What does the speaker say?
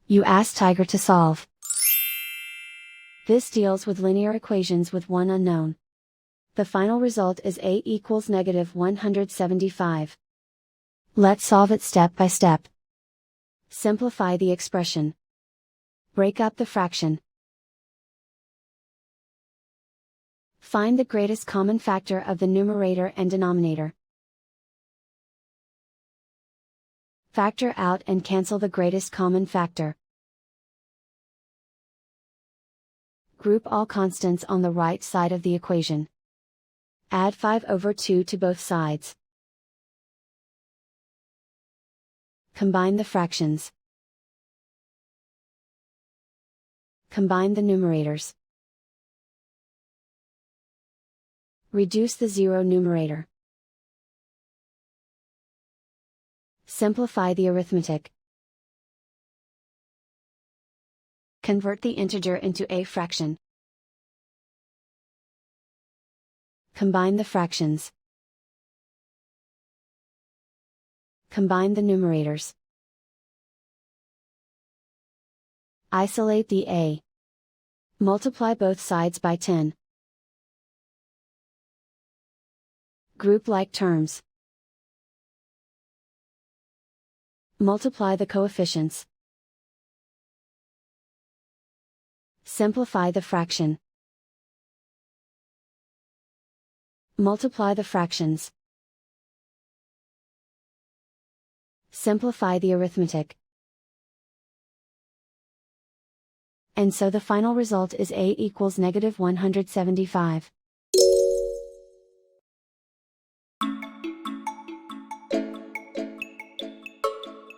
You ask Tiger to solve. This deals with linear equations with one unknown. The final result is a equals -175. Let's solve it step by step. Simplify the expression. Break up the fraction. Find the greatest common factor of the numerator and denominator. Factor out and cancel the greatest common factor. Group all constants on the right side of the equation. Add 5/2 to both sides. Combine the fractions. Combine the numerators. Reduce the zero numerator. Simplify the arithmetic. Convert the integer into a fraction. Combine the fractions. Combine the numerators. Isolate the a. Multiply both sides by 10. Group like terms. Multiply the coefficients. Simplify the fraction. Multiply the fractions. Simplify the arithmetic. And so the final result is a equals -175.